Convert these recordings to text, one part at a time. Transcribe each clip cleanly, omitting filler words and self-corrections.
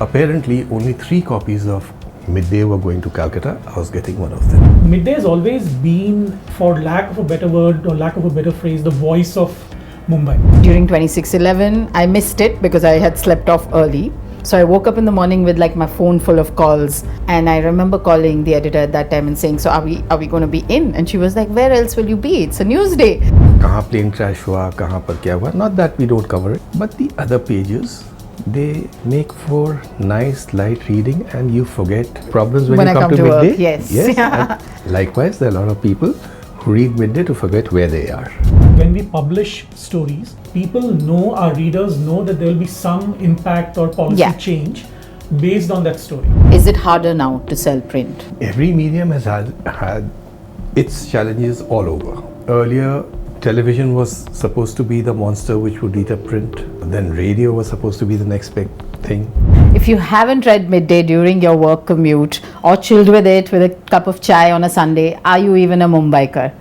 Apparently, only 3 copies of Midday were going to Calcutta. I was getting one of them. Midday has always been, for lack of a better word or lack of a better phrase, the voice of Mumbai. During 26/11, I missed it because I had slept off early. So I woke up in the morning with like my phone full of calls, and I remember calling the editor at that time and saying, "So are we going to be in?" And she was like, "Where else will you be? It's a news day." कहाँ plane crash हुआ, कहाँ पर क्या हुआ? Not that we don't cover it, but the other pages, they make for nice light reading, and you forget problems when you come to Midday. Work, yes. And likewise, there are a lot of people who read Midday to forget where they are. When we publish stories, people know, our readers know that there will be some impact or policy change based on that story. Is it harder now to sell print? Every medium has had its challenges all over. Earlier, television was supposed to be the monster which would eat up print. Then radio was supposed to be the next big thing. If you haven't read Midday during your work commute or chilled with it with a cup of chai on a Sunday, are you even a Mumbaikar?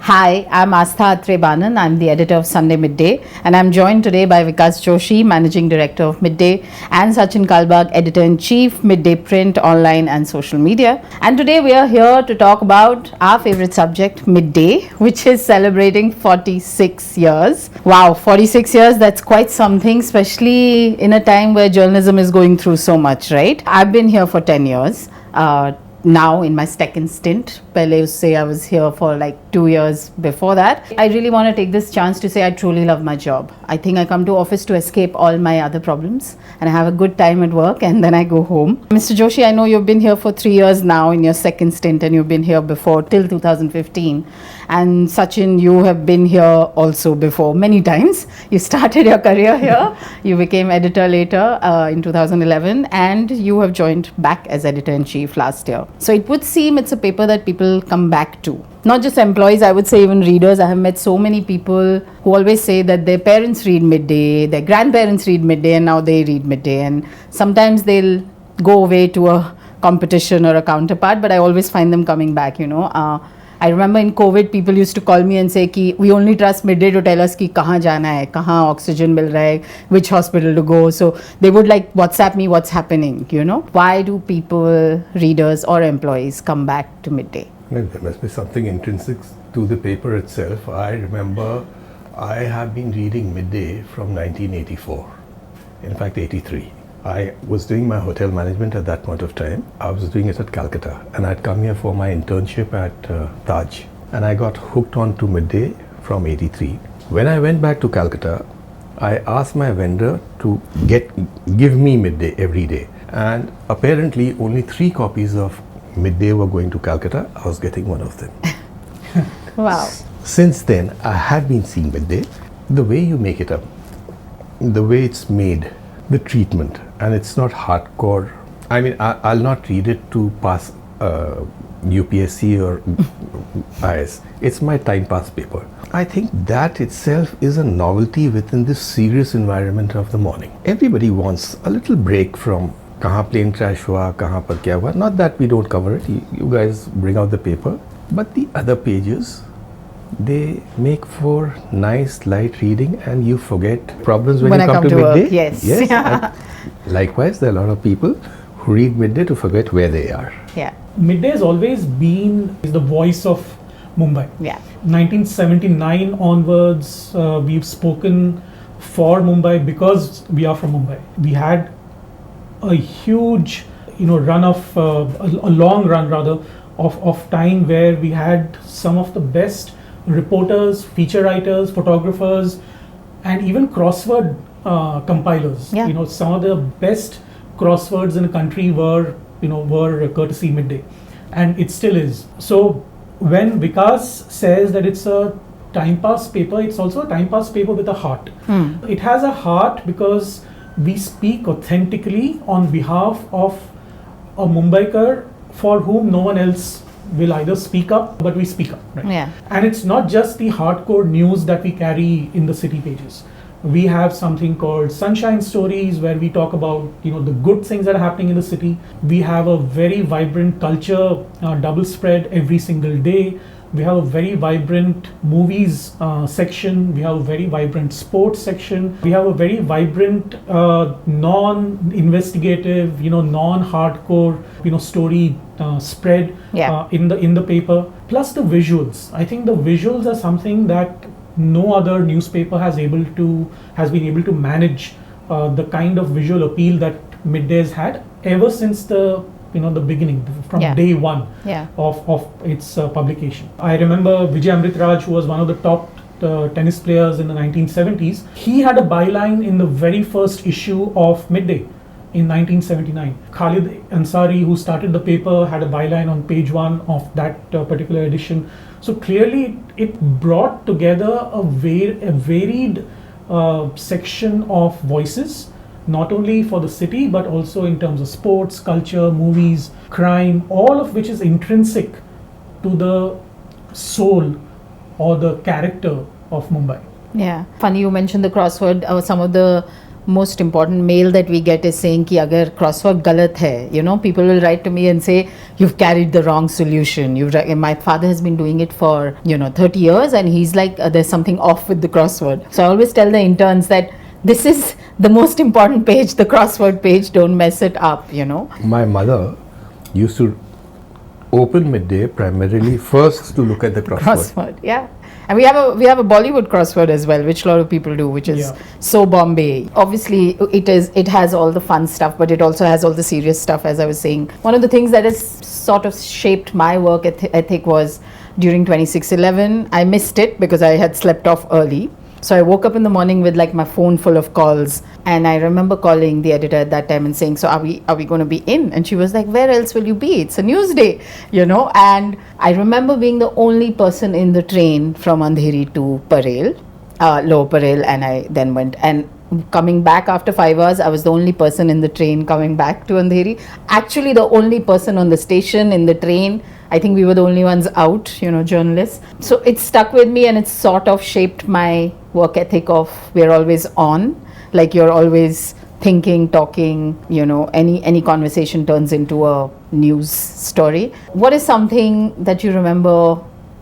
Hi, I'm Aastha Atray Banan. I'm the editor of Sunday Midday, and I'm joined today by Vikas Joshi, managing director of Midday, and Sachin Kalbag, editor-in-chief, Midday print, online and social media. And today we are here to talk about our favorite subject, Midday, which is celebrating 46 years. Wow, 46 years, that's quite something, especially in a time where journalism is going through so much, right? I've been here for 10 years. Now in my second stint. Pehle usse I was here for like 2 years before that. I really want to take this chance to say I truly love my job. I think I come to office to escape all my other problems, and I have a good time at work, and then I go home. Mr. Joshi, I know you've been here for 3 years now in your second stint, and you've been here before till 2015. And Sachin, you have been here also before many times. You started your career here. You became editor later in 2011, and you have joined back as editor-in-chief last year. So it would seem it's a paper that people come back to. Not just employees, I would say even readers. I have met so many people who always say that their parents read Midday, their grandparents read Midday, and now they read Midday. And sometimes they'll go away to a competition or a counterpart, but I always find them coming back, you know. I remember in COVID, people used to call me and say ki we only trust Midday to tell us ki kahan jana hai, kahan oxygen mil raha hai, which hospital to go. So they would like WhatsApp me what's happening, you know. Why do people, readers or employees come back to Midday? Well, there must be something intrinsic to the paper itself. I remember I have been reading Midday from 1984, in fact 83. I was doing my hotel management at that point of time. I was doing it at Calcutta, and I'd come here for my internship at Taj, and I got hooked on to Midday from 83. When I went back to Calcutta, I asked my vendor to give me Midday every day, and apparently only 3 copies of Midday were going to Calcutta. I was getting one of them. Wow. Since then, I have been seeing Midday. The way you make it up, the way it's made, the treatment, and it's not hardcore. I mean, I'll not read it to pass UPSC or IS. It's my time pass paper. I think that itself is a novelty within this serious environment of the morning. Everybody wants a little break from कहाँ plane crash हुआ, कहाँ पर क्या हुआ. Not that we don't cover it. You guys bring out the paper, but the other pages, they make for nice light reading, and you forget problems when you come to Midday. Work, yes. And likewise, there are a lot of people who read Midday to forget where they are. Yeah. Midday has always been the voice of Mumbai. Yeah. 1979 onwards, we've spoken for Mumbai because we are from Mumbai. We had a huge, run of a long run rather of time where we had some of the best reporters, feature writers, photographers, and even crossword compilers. Yeah. Some of the best crosswords in the country were courtesy Midday, and it still is. So when Vikas says that it's a time pass paper, it's also a time pass paper with a heart. It has a heart because we speak authentically on behalf of a Mumbaikar for whom no one else will either speak up, but we speak up, right? Yeah. And it's not just the hardcore news that we carry in the city pages. We have something called Sunshine Stories, where we talk about the good things that are happening in the city. We have a very vibrant culture double spread every single day. We have a very vibrant movies section. We have a very vibrant sports section. We have a very vibrant non-investigative, non-hardcore, story spread in the paper. Plus the visuals. I think the visuals are something that no other newspaper has been able to manage the kind of visual appeal that Midday has had ever since the beginning, from day one of its publication. I remember Vijay Amritraj, who was one of the top tennis players in the 1970s. He had a byline in the very first issue of Midday in 1979. Khalid Ansari, who started the paper, had a byline on page 1 of that particular edition. So clearly it brought together a varied section of voices, not only for the city but also in terms of sports, culture, movies, crime, all of which is intrinsic to the soul or the character of Mumbai. Yeah. Funny you mentioned the crossword. Some of the most important mail that we get is saying ki agar crossword galat hai, people will write to me and say you've carried the wrong solution. My father has been doing it for 30 years and he's like there's something off with the crossword. So I always tell the interns that this is the most important page, the crossword page, don't mess it up, My mother used to open Midday primarily first to look at the crossword. Yeah. And we have a Bollywood crossword as well, which a lot of people do, which is so Bombay. Obviously, it has all the fun stuff, but it also has all the serious stuff, as I was saying. One of the things that has sort of shaped my work ethic was during 26/11. I missed it because I had slept off early. So I woke up in the morning with like my phone full of calls, and I remember calling the editor at that time and saying, so are we going to be in? And she was like, where else will you be? It's a news day, and I remember being the only person in the train from Andheri to Parel, Lower Parel, and I then went, and coming back after 5 hours, I was the only person in the train coming back to Andheri. Actually, the only person on the station, in the train. I think we were the only ones out, journalists. So it stuck with me and it sort of shaped my work ethic of we're always on, like you're always thinking, talking, any conversation turns into a news story. What is something that you remember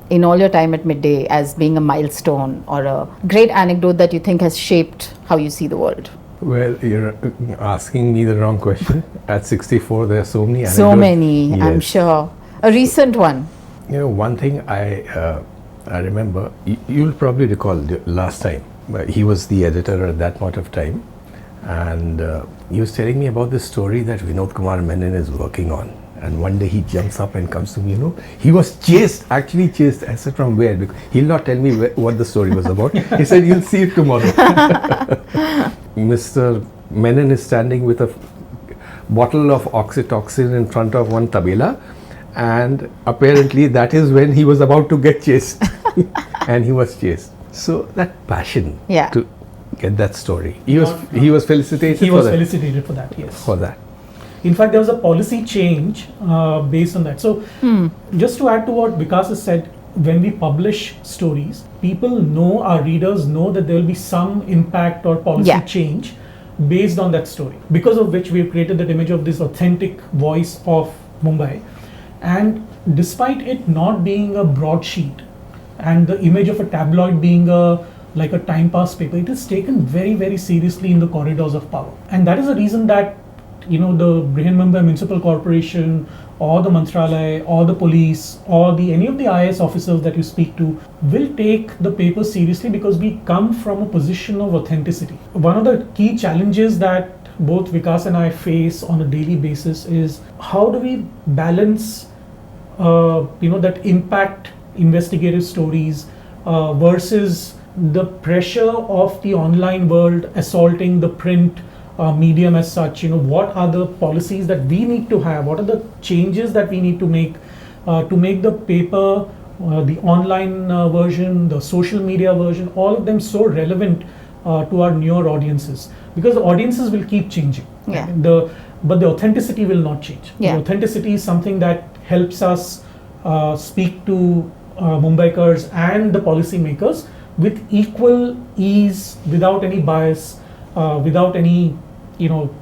in all your time at Midday as being a milestone or a great anecdote that you think has shaped how you see the world? Well, you're asking me the wrong question. At 64, there are so many anecdotes. So many, yes. I'm sure. A recent one. One thing I remember, you'll probably recall last time, he was the editor at that point of time, and he was telling me about this story that Vinod Kumar Menon is working on. And one day he jumps up and comes to me, he was actually chased. I said, from where? Because he'll not tell me what the story was about. He said, you'll see it tomorrow. Mr. Menon is standing with a bottle of oxytocin in front of one tabela, and apparently that is when he was about to get chased. And he was chased. So that passion to get that story. He was felicitated for that. He was felicitated for that, yes. For that. In fact, there was a policy change based on that. So, just to add to what Vikas has said, when we publish stories, people know, our readers know that there will be some impact or policy change based on that story. Because of which we have created that image of this authentic voice of Mumbai. And despite it not being a broadsheet and the image of a tabloid being like a time pass paper, it is taken very, very seriously in the corridors of power. And that is the reason that the Brihan Mumbai Municipal Corporation or the Mantralaya or the police or any of the IAS officers that you speak to will take the paper seriously, because we come from a position of authenticity. One of the key challenges that both Vikas and I face on a daily basis is how do we balance that impact investigative stories versus the pressure of the online world assaulting the print medium as such. What are the policies that we need to have? What are the changes that we need to make the paper, the online version, the social media version, all of them so relevant to our newer audiences? Because the audiences will keep changing. Yeah. But the authenticity will not change. Yeah. The authenticity is something that helps us speak to Mumbaikars and the policymakers with equal ease, without any bias, without any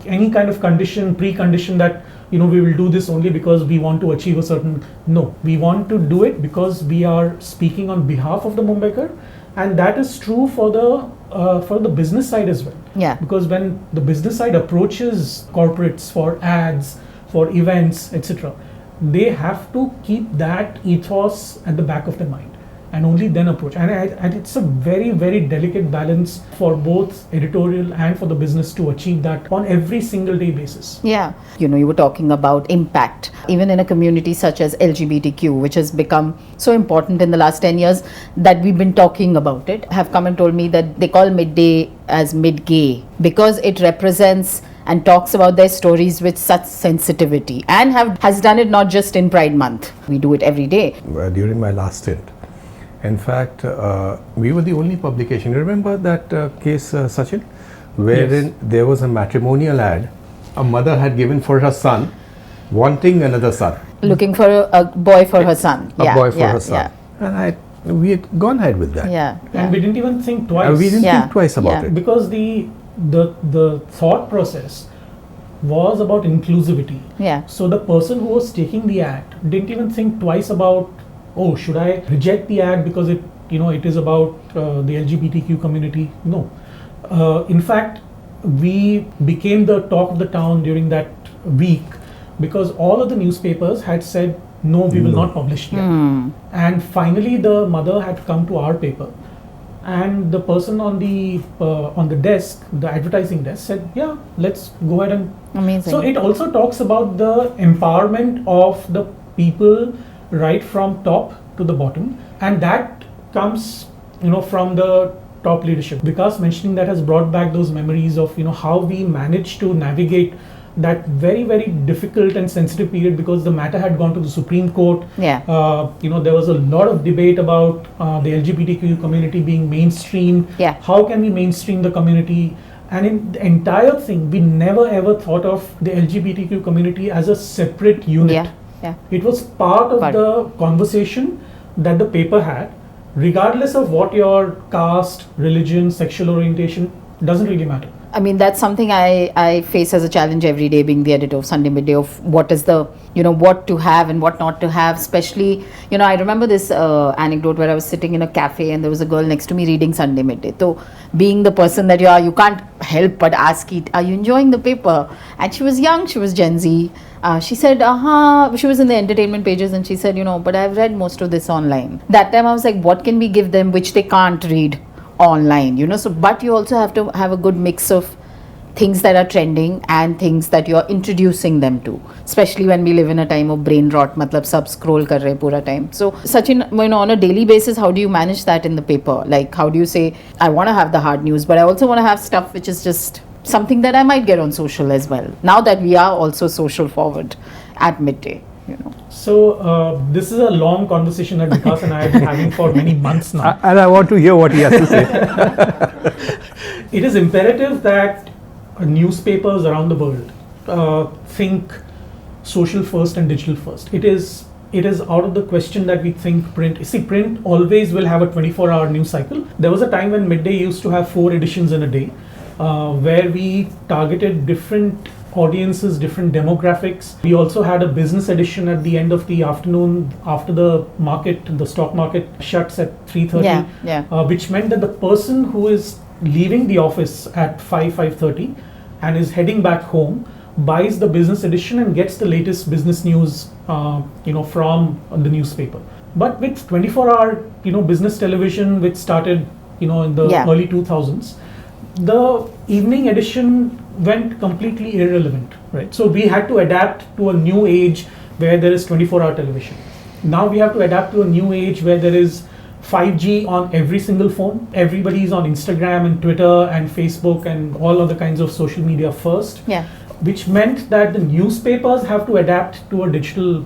any kind of precondition that we will do this only because we want to achieve a certain. No, we want to do it because we are speaking on behalf of the Mumbaikar, and that is true for the business side as well. Yeah. Because when the business side approaches corporates for ads, for events, etc., they have to keep that ethos at the back of their mind and only then approach. And it's a very, very delicate balance for both editorial and for the business to achieve that on every single day basis. Yeah. You were talking about impact, even in a community such as LGBTQ, which has become so important in the last 10 years that we've been talking about it, have come and told me that they call midday as mid-gay because it represents and talks about their stories with such sensitivity, and has done it not just in Pride Month. We do it every day. During my last stint, in fact, we were the only publication. You remember that case, Sachin, wherein Yes. there was a matrimonial ad a mother had given for her son, wanting another son, Looking for a boy for her son. a boy for her son, Yeah. and we had gone ahead with that. Yeah. And we didn't even think twice. We didn't Yeah. think twice about Yeah. it. Because the thought process was about inclusivity. Yeah. So the person who was taking the ad didn't even think twice about, oh, should I reject the ad because it is about the LGBTQ community? No. In fact, we became the talk of the town during that week because all of the newspapers had said, no, we will No. not publish the ad. And finally, the mother had come to our paper. And the person on the desk, the advertising desk, said, "Yeah, let's go ahead and." Amazing. So it also talks about the empowerment of the people right from top to the bottom, and that comes, from the top leadership. Vikas mentioning that has brought back those memories of how we managed to navigate that very, very difficult and sensitive period because the matter had gone to the Supreme Court. Yeah. There was a lot of debate about the LGBTQ community being mainstreamed. Yeah. How can we mainstream the community? And in the entire thing, we never ever thought of the LGBTQ community as a separate unit. Yeah. Yeah. It was part of Part. the conversation that the paper had, regardless of what your caste, religion, sexual orientation, doesn't really matter. I mean, that's something I face as a challenge every day, being the editor of Sunday Midday, of what is the, what to have and what not to have. Especially, I remember this anecdote where I was sitting in a cafe and there was a girl next to me reading Sunday Midday. So, being the person that you can't help but ask it, are you enjoying the paper? And she was young, she was Gen Z. She said, she was in the entertainment pages and she said, but I've read most of this online. That time I was like, what can we give them which they can't read online, so but you also have to have a good mix of things that are trending and things that you're introducing them to, especially when we live in a time of brain rot, matlab sab scroll kar rahe pura time. So Sachin, on a daily basis, how do you manage that in the paper? Like, how do you say, I want to have the hard news, but I also want to have stuff which is just something that I might get on social as well, now that we are also social forward at midday, So this is a long conversation that Vikas and I have been having for many months now. And I want to hear what he has to say. It is imperative that newspapers around the world think social first and digital first. It is out of the question that we think print. See, print always will have a 24-hour news cycle. There was a time when Midday used to have 4 editions in a day, where we targeted different audiences, different demographics. We also had a business edition at the end of the afternoon after the stock market shuts at 3:30. Which meant that the person who is leaving the office at 5:30 and is heading back home buys the business edition and gets the latest business news from the newspaper. But with 24-hour business television, which started in the early 2000s, the evening edition went completely irrelevant, right? So we had to adapt to a new age where there is 24-hour television. Now we have to adapt to a new age where there is 5G on every single phone. Everybody is on Instagram and Twitter and Facebook and all other kinds of social media first. Yeah. Which meant that the newspapers have to adapt to a digital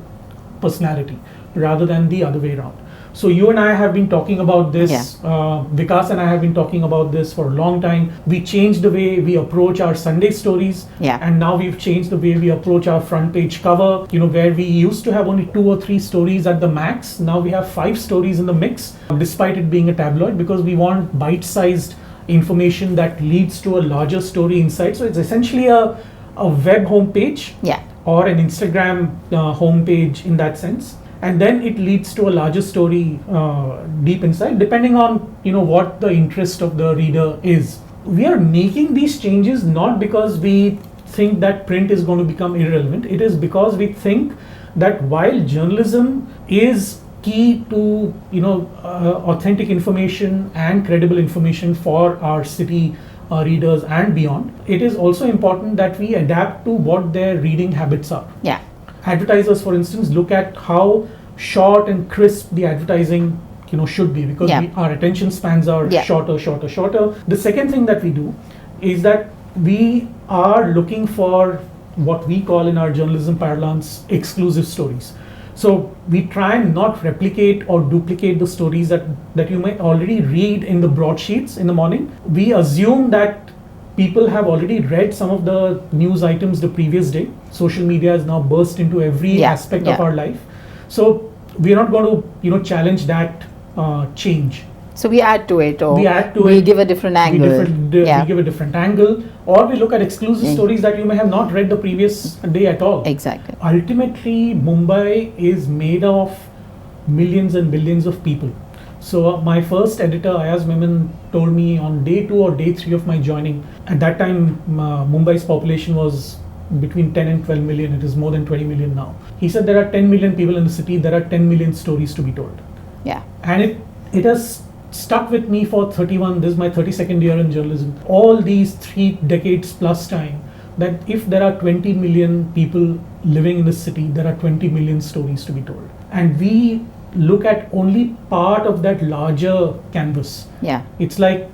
personality rather than the other way around. So you and I have been talking about this, Vikas and I have been talking about this for a long time. We changed the way we approach our Sunday stories, and now we've changed the way we approach our front page cover, where we used to have only 2 or 3 stories at the max. Now we have 5 stories in the mix, despite it being a tabloid, because we want bite-sized information that leads to a larger story inside. So it's essentially a web homepage Yeah. or an Instagram homepage in that sense, and then it leads to a larger story deep inside, depending on what the interest of the reader is. We are making these changes not because we think that print is going to become irrelevant. It is because we think that while journalism is key to authentic information and credible information for our city readers and beyond, it is also important that we adapt to what their reading habits are. Yeah. Advertisers, for instance, look at how short and crisp the advertising should be, because our attention spans are shorter. The second thing that we do is that we are looking for what we call in our journalism parlance exclusive stories. So we try and not replicate or duplicate the stories that you may already read in the broadsheets in the morning. We assume that people have already read some of the news items the previous day. Social media has now burst into every aspect of our life. So we're not going to challenge that change. So we add to it, or we give a different angle. We give a different angle, or we look at exclusive stories that you may have not read the previous day at all. Exactly. Ultimately, Mumbai is made of millions and billions of people. So my first editor, Ayaz Memon, told me on day 2 or day 3 of my joining, at that time Mumbai's population was between 10 and 12 million. It is more than 20 million now. He said there are 10 million people in the city, there are 10 million stories to be told. Yeah. And it has stuck with me for this is my 32nd year in journalism, all these 3 decades plus time, that if there are 20 million people living in the city, there are 20 million stories to be told. And we look at only part of that larger canvas. Yeah. It's like,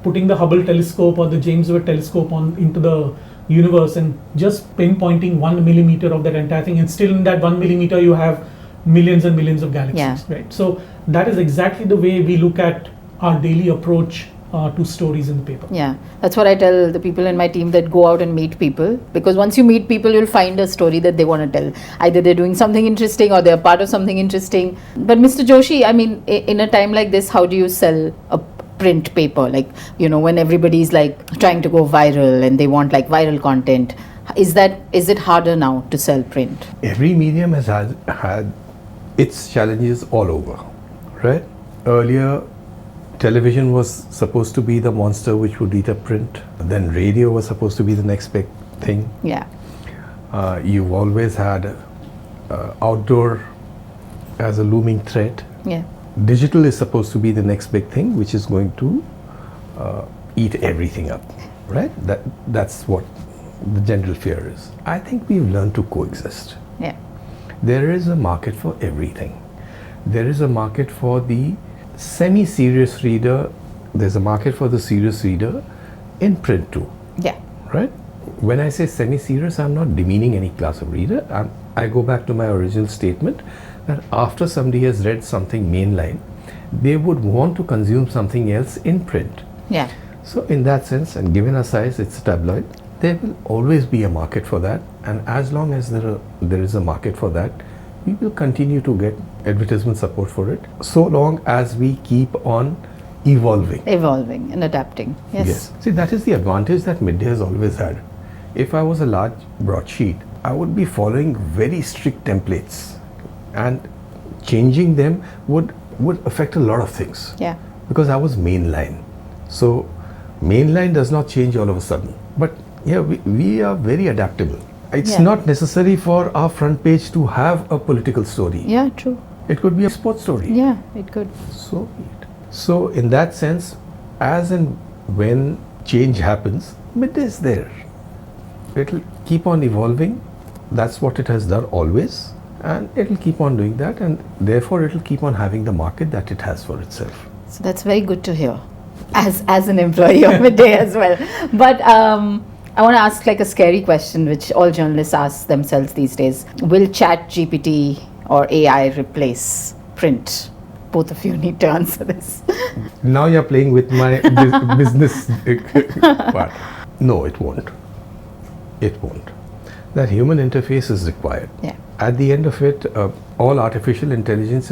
putting the Hubble telescope or the James Webb telescope into the universe and just pinpointing 1 millimeter of that entire thing, and still in that 1 millimeter you have millions and millions of galaxies, right? So that is exactly the way we look at our daily approach to stories in the paper. Yeah, that's what I tell the people in my team, that go out and meet people, because once you meet people, you'll find a story that they want to tell. Either they're doing something interesting or they're part of something interesting. But Mr. Joshi, I mean, in a time like this, how do you sell a print paper? Like, when everybody's like trying to go viral and they want like viral content, is it harder now to sell print? Every medium has had its challenges all over, right? Earlier, television was supposed to be the monster which would eat up print. Then radio was supposed to be the next big thing. Yeah. You've always had outdoor as a looming threat. Yeah. Digital is supposed to be the next big thing, which is going to eat everything up, right? That's what the general fear is. I think we've learned to coexist. Yeah. There is a market for everything. There is a market for the semi-serious reader. There's a market for the serious reader in print too. Yeah. Right? When I say semi-serious, I'm not demeaning any class of reader. I go back to my original statement that after somebody has read something mainline, they would want to consume something else in print. Yeah. So in that sense, and given our size, it's a tabloid, there will always be a market for that. And as long as there is a market for that, we will continue to get advertisement support for it, so long as we keep on evolving And adapting. Yes. See, that is the advantage that Midday has always had. If I was a large broadsheet, I would be following very strict templates, and changing them would affect a lot of things. Yeah. Because I was mainline. So mainline does not change all of a sudden. But yeah, we are very adaptable. It's not necessary for our front page to have a political story. Yeah, true. It could be a sports story. Yeah, it could. So be it. So in that sense, as and when change happens, Midday is there. It'll keep on evolving. That's what it has done always. And it'll keep on doing that, and therefore it'll keep on having the market that it has for itself. So that's very good to hear, as an employee of Midday as well. But I want to ask like a scary question, which all journalists ask themselves these days. Will ChatGPT or AI replace print? Both of you need to answer this. Now you're playing with my business part. No, it won't. It won't. That human interface is required. Yeah. At the end of it, all artificial intelligence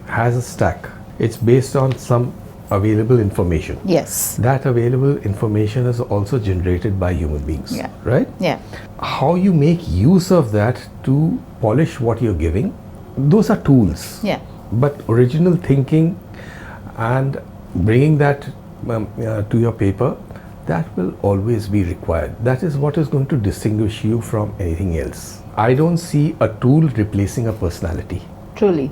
has a stack. It's based on some available information. Yes. That available information is also generated by human beings, Yeah. right? Yeah. How you make use of that to polish what you're giving, those are tools. Yeah. But original thinking and bringing that to your paper, that will always be required. That is what is going to distinguish you from anything else. I don't see a tool replacing a personality. Truly.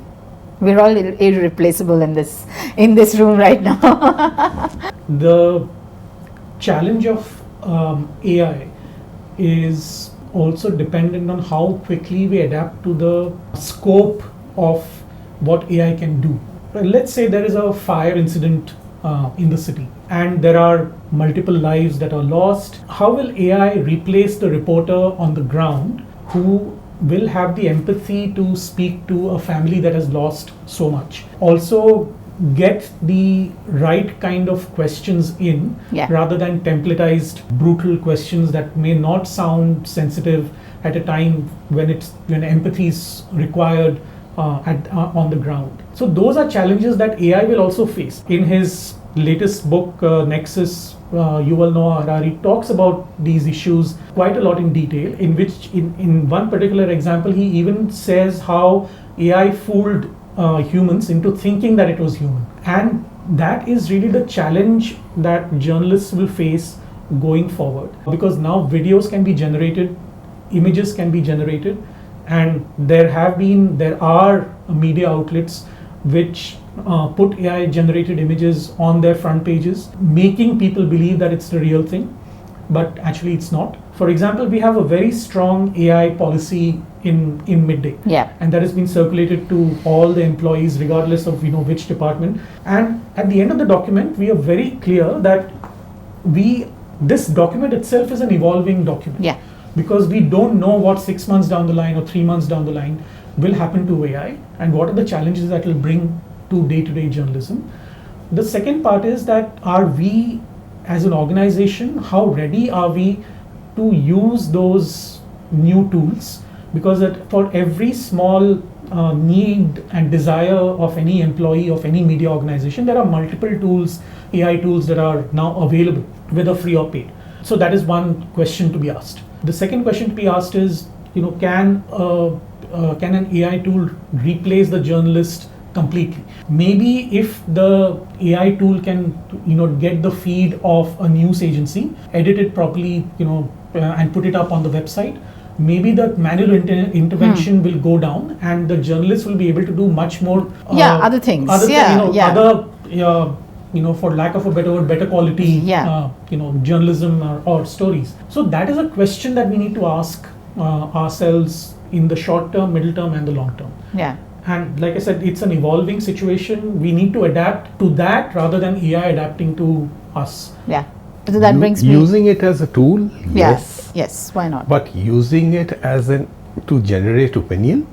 We're all irreplaceable in this room right now. The challenge of AI is also dependent on how quickly we adapt to the scope of what AI can do. Let's say there is a fire incident in the city and there are multiple lives that are lost. How will AI replace the reporter on the ground who will have the empathy to speak to a family that has lost so much? Also get the right kind of questions in, rather than templatized brutal questions that may not sound sensitive at a time when empathy is required on the ground. So those are challenges that AI will also face. In his latest book, Nexus, Yuval Noah Harari talks about these issues quite a lot in detail, in which in one particular example he even says how AI fooled humans into thinking that it was human. And that is really the challenge that journalists will face going forward, because now videos can be generated, images can be generated, and there are media outlets which put AI generated images on their front pages, making people believe that it's the real thing, but actually it's not. For example, we have a very strong AI policy in Midday, and that has been circulated to all the employees regardless of which department. And at the end of the document, we are very clear that this document itself is an evolving document, because we don't know what 6 months down the line or 3 months down the line will happen to AI and what are the challenges that will bring to day-to-day journalism. The second part is that are we as an organization, how ready are we to use those new tools? Because for every small need and desire of any employee of any media organization, there are multiple tools, AI tools that are now available, whether free or paid. So that is one question to be asked. The second question to be asked is, can an AI tool replace the journalist completely? Maybe if the AI tool can, get the feed of a news agency, edit it properly, and put it up on the website, maybe the manual intervention will go down, and the journalist will be able to do much more. Other things. For lack of a better word, better quality, journalism or stories. So that is a question that we need to ask ourselves in the short term, middle term, and the long term. And like I said, it's an evolving situation. We need to adapt to that rather than AI adapting to us. So that brings me using it as a tool. Yes, why not? But using it as to generate opinion,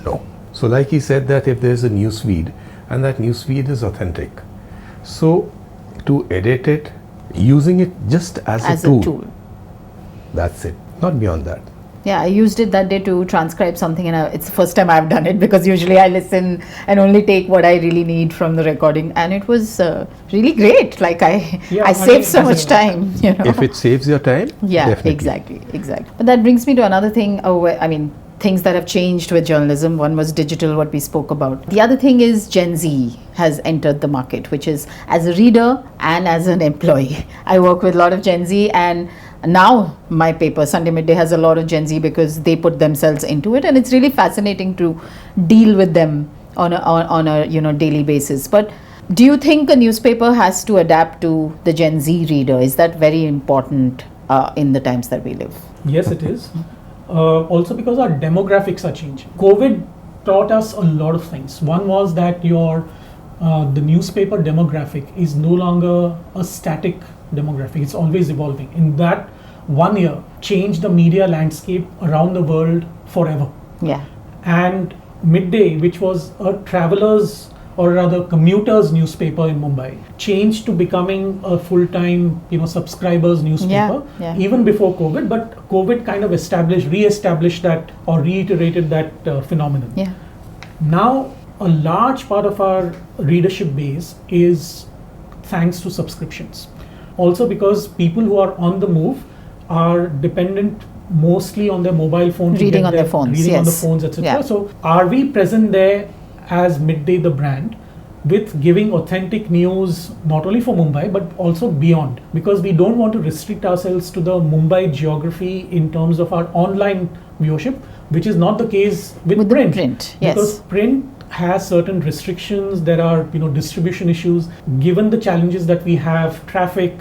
no. So like he said, that if there's a news feed and that news feed is authentic, so to edit it, using it just as a tool, that's it, not beyond that. I used it that day to transcribe something, and it's the first time I've done it, because usually I listen and only take what I really need from the recording, and it was really great. Like I saved so much time. If it saves your time, definitely. Exactly. But that brings me to another thing. Things that have changed with journalism. One was digital, what we spoke about. The other thing is Gen Z has entered the market, which is as a reader and as an employee. I work with a lot of Gen Z, and now my paper Sunday Midday has a lot of Gen Z because they put themselves into it, and it's really fascinating to deal with them on a daily basis. But do you think a newspaper has to adapt to the Gen Z reader? Is that very important in the times that we live? Yes, it is. Also because our demographics are changing. COVID taught us a lot of things. One was that the newspaper demographic is no longer a static demographic. It's always evolving. In that 1 year, changed the media landscape around the world forever. And Midday, which was a traveler's or rather commuter's newspaper in Mumbai, changed to becoming a full-time, subscribers newspaper, even before COVID. But COVID kind of re-established that or reiterated that phenomenon. Now, a large part of our readership base is thanks to subscriptions. Also because people who are on the move are dependent mostly on their mobile phone to Reading get on their phones, reading on the yes. phones, etc. Yeah. So are we present there as Midday the brand with giving authentic news not only for Mumbai but also beyond, because we don't want to restrict ourselves to the Mumbai geography in terms of our online viewership, which is not the case with print. Yes. Because print has certain restrictions. There are distribution issues. Given the challenges that we have, traffic,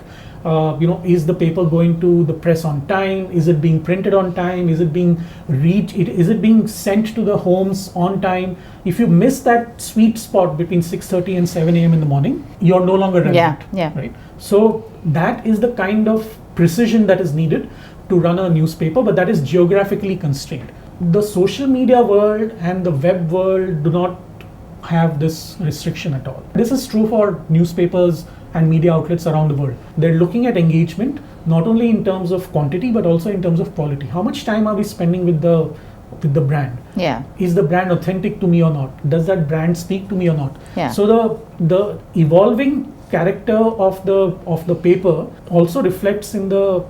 is the paper going to the press on time? Is it being printed on time? Is it being is it being sent to the homes on time? If you miss that sweet spot between 6:30 and 7 a.m. in the morning, you're no longer relevant. Yeah. Right. So that is the kind of precision that is needed to run a newspaper, but that is geographically constrained. The social media world and the web world do not have this restriction at all. This is true for newspapers and media outlets around the world. They're looking at engagement not only in terms of quantity but also in terms of quality. How much time are we spending with the brand? Yeah. Is the brand authentic to me or not? Does that brand speak to me or not? Yeah. So the evolving character of the paper also reflects in the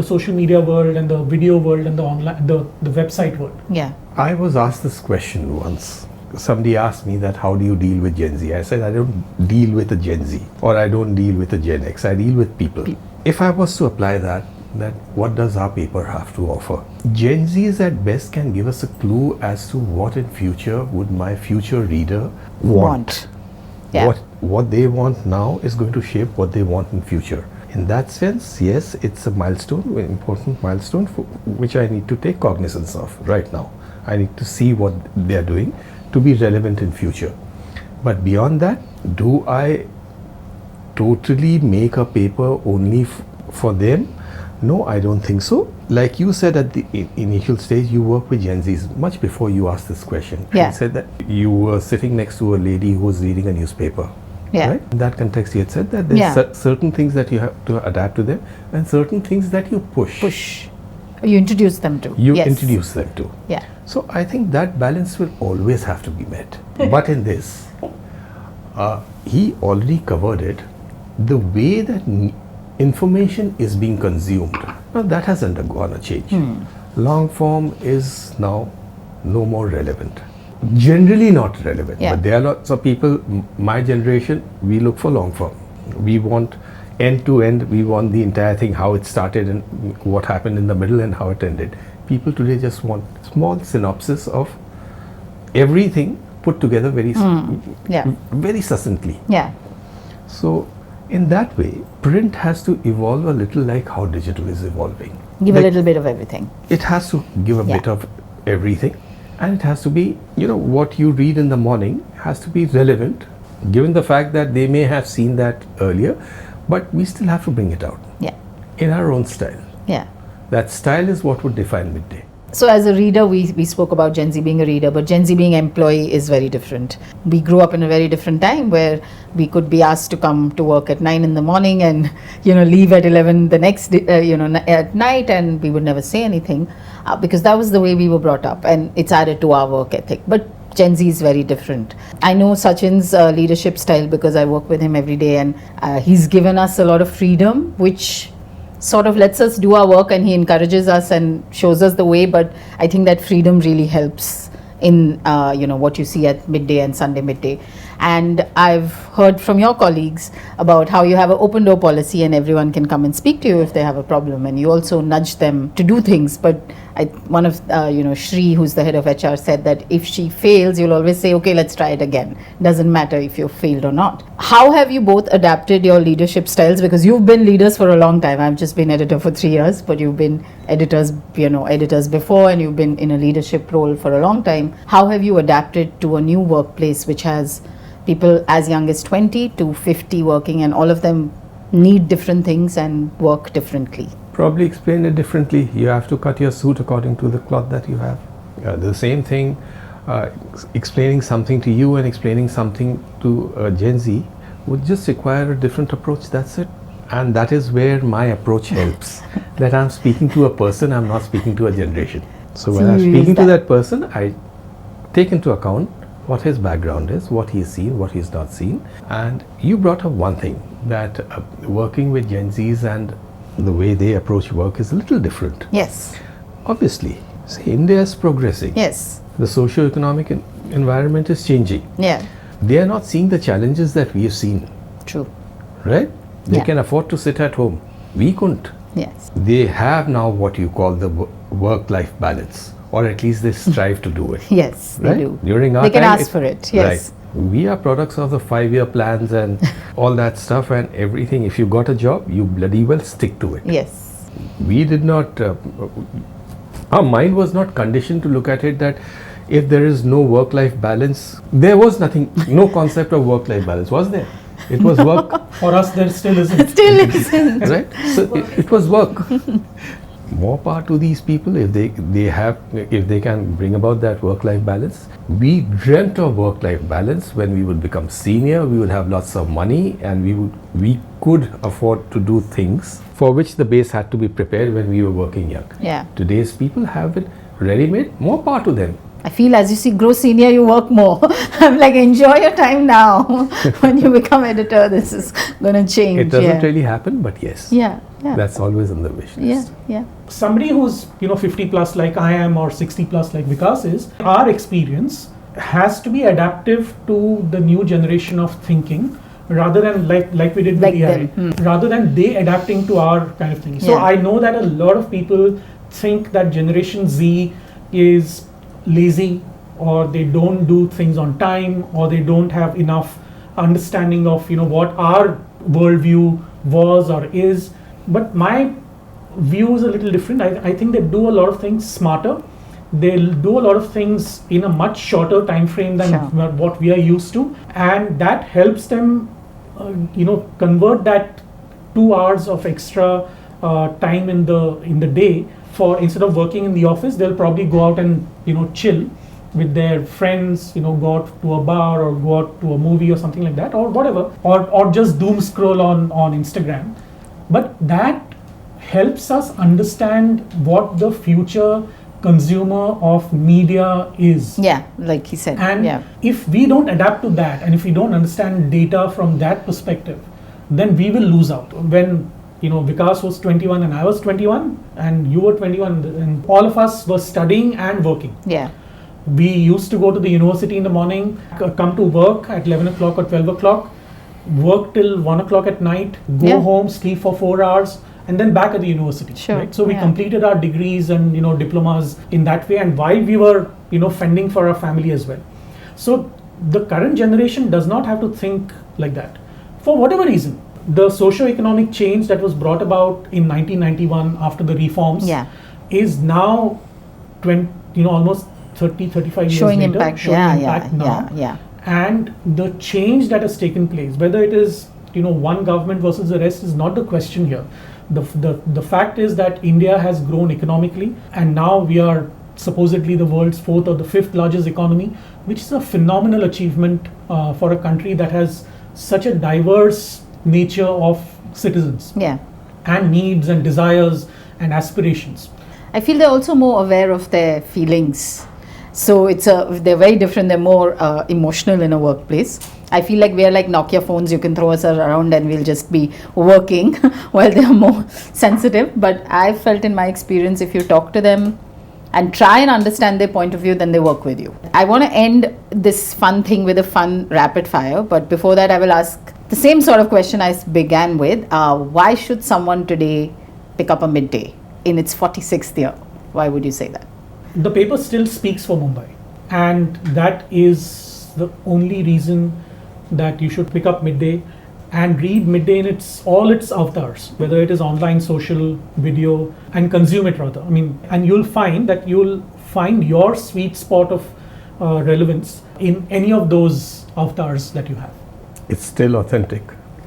social media world and the video world and the online the website world. Yeah. I was asked this question once. Somebody asked me that how do you deal with Gen Z? I said I don't deal with a Gen Z or I don't deal with a Gen X. I deal with people. If I was to apply that what does our paper have to offer? Gen Zs at best can give us a clue as to what in future would my future reader want. Yeah. What they want now is going to shape what they want in future. In that sense, yes, it's a milestone, an important milestone which I need to take cognizance of right now. I need to see what they are doing to be relevant in future. But beyond that, do I totally make a paper only for them? No, I don't think so. Like you said at the initial stage, you work with Gen Zs much before you asked this question. Yeah. You said that you were sitting next to a lady who was reading a newspaper. Yeah. Right? In that context, you had said that there's certain things that you have to adapt to them and certain things that you push. You introduce them to. You Yes. introduce them to. Yeah. So I think that balance will always have to be met. But in this, he already covered it. The way that information is being consumed, now that has undergone a change. Long form is now no more relevant. Generally not relevant, Yeah. but there are lots of people, my generation, we look for long form. We want end to end, we want the entire thing, how it started and what happened in the middle and how it ended. People today just want small synopsis of everything put together very succinctly. Yeah. So in that way, print has to evolve a little like how digital is evolving. Give a little bit of everything. It has to give a bit of everything, and it has to be, what you read in the morning has to be relevant, given the fact that they may have seen that earlier, but we still have to bring it out. Yeah. In our own style. Yeah. That style is what would define Midday. So as a reader, we spoke about Gen Z being a reader, but Gen Z being employee is very different. We grew up in a very different time where we could be asked to come to work at 9 in the morning and, leave at 11 the next day, at night, and we would never say anything because that was the way we were brought up, and it's added to our work ethic. But Gen Z is very different. I know Sachin's leadership style because I work with him every day, and he's given us a lot of freedom, which sort of lets us do our work, and he encourages us and shows us the way. But I think that freedom really helps in what you see at Midday and Sunday Midday. And I've heard from your colleagues about how you have an open door policy and everyone can come and speak to you if they have a problem, and you also nudge them to do things. But one of Shri, who's the head of HR, said that if she fails, you'll always say, okay, let's try it again. Doesn't matter if you've failed or not. How have you both adapted your leadership styles? Because you've been leaders for a long time. I've just been editor for 3 years, but you've been editors before, and you've been in a leadership role for a long time. How have you adapted to a new workplace which has people as young as 20 to 50 working, and all of them need different things and work differently? Probably explain it differently. You have to cut your suit according to the cloth that you have. The same thing, explaining something to you and explaining something to Gen Z would just require a different approach. That's it. And that is where my approach helps. That I'm speaking to a person, I'm not speaking to a generation. So when I'm speaking to that person, I take into account what his background is, what he's seen, what he's not seen. And you brought up one thing, that working with Gen Zs and the way they approach work is a little different. Yes. Obviously, see, India is progressing. Yes. The socio-economic environment is changing. Yeah. They are not seeing the challenges that we have seen, True. right? They Yeah. can afford to sit at home. We couldn't. Yes. They have now what you call the work-life balance, or at least they strive to do it. Yes, they Right? do. During our They can time, ask for it. Yes. Right. We are products of the 5-year plans and all that stuff and everything. If you got a job, you bloody well stick to it. Yes. We did not, our mind was not conditioned to look at it that if there is no work-life balance, there was nothing, no concept of work-life balance, was there? It was work, For us, there still isn't. Still isn't. right? So it was work. More power to these people if they can bring about that work-life balance. We dreamt of work-life balance when we would become senior. We would have lots of money, and we could afford to do things for which the base had to be prepared when we were working young. Yeah. Today's people have it ready-made. More power to them. I feel as you grow senior, you work more. I'm like, enjoy your time now. When you become editor, this is going to change. It doesn't really happen, but yes. Yeah. Yeah. That's always on the wish list. Yeah. Yeah. Somebody who's 50 plus like I am, or 60 plus like Vikas is, our experience has to be adaptive to the new generation of thinking, rather than like we did with Like AI, them. rather than they adapting to our kind of thing. So Yeah. I know that a lot of people think that Generation Z is lazy, or they don't do things on time, or they don't have enough understanding of what our worldview was or is. But my view is a little different. I think they do a lot of things smarter. They'll do a lot of things in a much shorter time frame than Sure. what we are used to, and that helps them convert that 2 hours of extra time in the day. For instead of working in the office, they'll probably go out and chill with their friends, go out to a bar or go out to a movie or something like that, or whatever, or just doom scroll on Instagram. But that helps us understand what the future consumer of media is. Yeah. Like he said. And yeah. if we don't adapt to that, and if we don't understand data from that perspective, then we will lose out. When Vikas was 21 and I was 21 and you were 21, and all of us were studying and working. Yeah. We used to go to the university in the morning, come to work at 11 o'clock or 12 o'clock, work till 1 o'clock at night, go Yeah. home, sleep for 4 hours, and then back at the university. Sure. Right? So we Yeah. completed our degrees and diplomas in that way, and while we were fending for our family as well. So the current generation does not have to think like that for whatever reason. The socio-economic change that was brought about in 1991 after the reforms Yeah. is now almost 35 years Showing later, impact. showing Yeah. impact Yeah. now. Yeah. And the change that has taken place, whether it is one government versus the rest, is not the question here. The fact is that India has grown economically, and now we are supposedly the world's 4th or the 5th largest economy, which is a phenomenal achievement for a country that has such a diverse nature of citizens Yeah. and needs and desires and aspirations. I feel they're also more aware of their feelings. So they're very different. They're more emotional in a workplace. I feel like we are like Nokia phones. You can throw us around and we'll just be working, while they are more sensitive. But I felt in my experience, if you talk to them and try and understand their point of view, then they work with you. I want to end this fun thing with a fun rapid fire. But before that, I will ask the same sort of question I began with. Why should someone today pick up a midday in its 46th year? Why would you say that? The paper still speaks for Mumbai, and that is the only reason that you should pick up Midday and read Midday in all its avatars, whether it is online, social, video, and consume it rather. And you'll find your sweet spot of relevance in any of those avatars that you have. It's still authentic.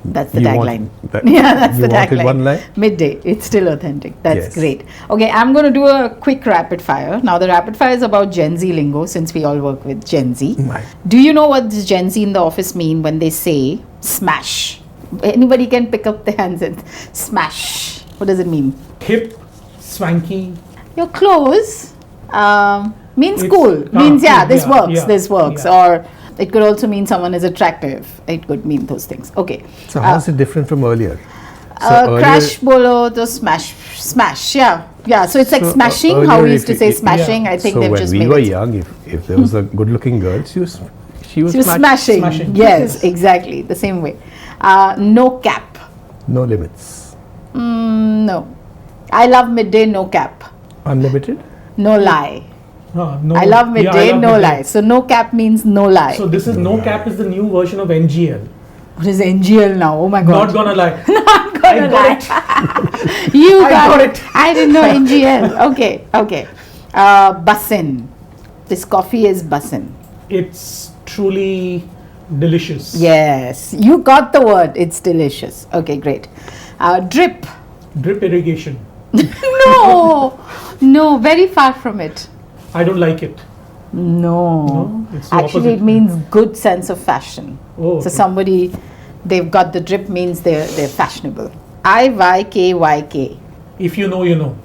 That's the You tagline. want Yeah, that's the you wanted tagline. one line? Midday. It's still authentic. That's Yes. great. Okay, I'm going to do a quick rapid fire. Now, the rapid fire is about Gen Z lingo, since we all work with Gen Z. Right. Do you know what this Gen Z in the office mean when they say smash? Anybody can pick up their hands and smash. What does it mean? Hip, swanky, You're close. means It's cool. Means this yeah, works. yeah, This works. yeah. Or it could also mean someone is attractive. It could mean those things. Okay. So how is it different from earlier? Crash bolo to smash. Yeah. So it's like So, smashing. earlier How we if used to you- say if- smashing. yeah. I think so they've when just we made were it. young, if there was a good-looking girl, she was She was smashing. Smashing. Yes, exactly. The same way. No cap. No limits. No. I love midday. No cap. Unlimited. No lie. No, I love yeah, midday. I love No midday. lie. So no cap means no lie. So this is no cap is the new version of NGL. What is NGL now? Oh my god. Not gonna lie. Not gonna I lie. got it. You I got, got it. it. I didn't know NGL. Okay. Basin. This coffee is basin. It's truly delicious. Yes, you got the word. It's delicious. Okay, great. Drip. Drip irrigation. No, very far from it. I don't like it. No. No, it's the Actually, it opposite. means good sense of fashion. Oh, So okay. somebody, they've got the drip means they're fashionable. IYKYK. If you know, you know.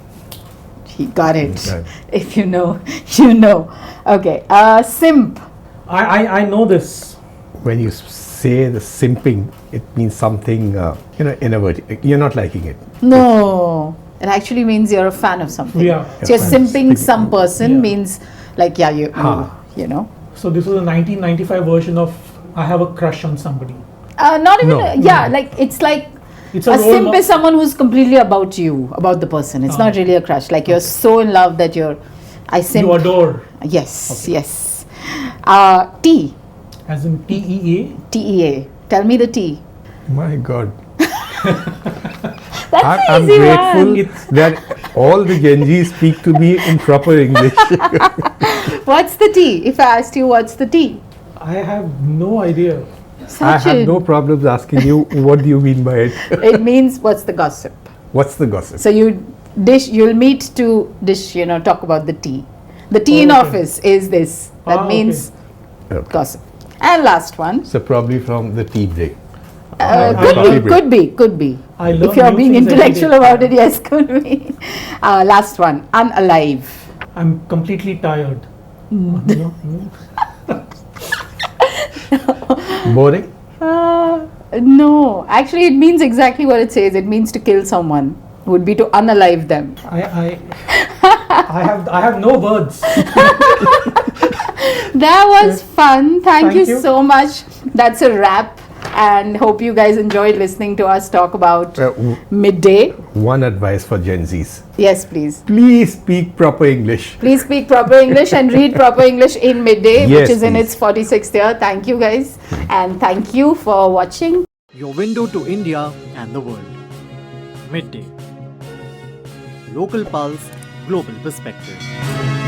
He got it. Right. If you know, you know. Okay. Simp. I know this. When you say the simping, it means something, in a word, you're not liking it. No. It actually means you're a fan of something. Yeah. So you're Yeah, simping some person Yeah. means like Ha. you know. So this was a 1995 version of I have a crush on somebody. Not even No. like it's like It's a a role simp mo- is someone who's completely about you, about the person. It's not really a crush. Like you're so in love that I simp. You adore, Yes, yes. T. as in TEA. TEA. Tell me the T. My God. That's I'm an easy grateful one. that all the Gen Zs speak to me in proper English. What's the T? If I asked you what's the T? I have no idea. I have Sachin. no problems asking you what do you mean by it. It means what's the gossip. What's the gossip? So you'll meet to dish, talk about the tea. The tea in Okay. office is this. That Ah, means Okay. gossip. And last one. So probably from the tea break. I Could love be, could be. I learn If you're new being things every intellectual day. about it, yes, could be. Last one. Unalive. I'm completely tired. You know? Boring? No, actually, it means exactly what it says. It means to kill someone. Would be to unalive them. I have no words. That was fun. Thank you you. so much. That's a wrap. And hope you guys enjoyed listening to us talk about midday. One advice for Gen Zs. Yes, please. Please speak proper English. Please speak proper English and read proper English in midday, Yes, which is in please. its 46th year. Thank you guys. And thank you for watching. Your window to India and the world. Midday. Local Pulse, Global Perspective.